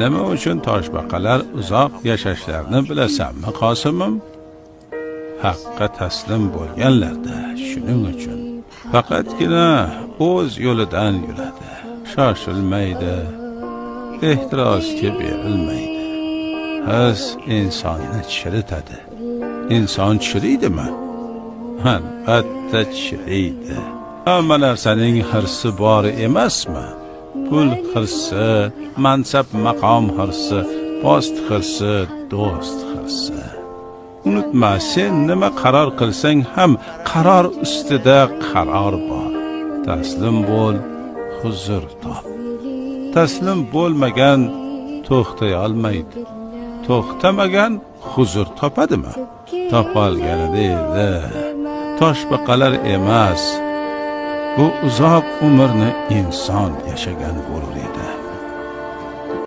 nima uchun toshbaqalar uzoq yashashlarini bilasanmi, Qosimim? Haqqa taslim bo'lganlarda shuning uchun faqatgina o'z yo'lidan yuradi, shoshilmaydi, ehtirosga berilmaydi. His insonni chiritadi. İnson chiriydimi? Albatta chiriydi. Hamma narsaning hirsi bor emasmi? Pul hirsi, mansab maqom hirsi, post hirsi, do'st hirsi. Unutma, sen nima qaror qilsang ham qaror ustida qaror bor. Taslim bo'l, huzur top. Taslim bo'lmagan to'xtay olmaydi. To'xtamagan huzur topadimi? Topolganida edi. Toshbaqalar emas, bu uzoq umrni inson yashagan bo'lur edi.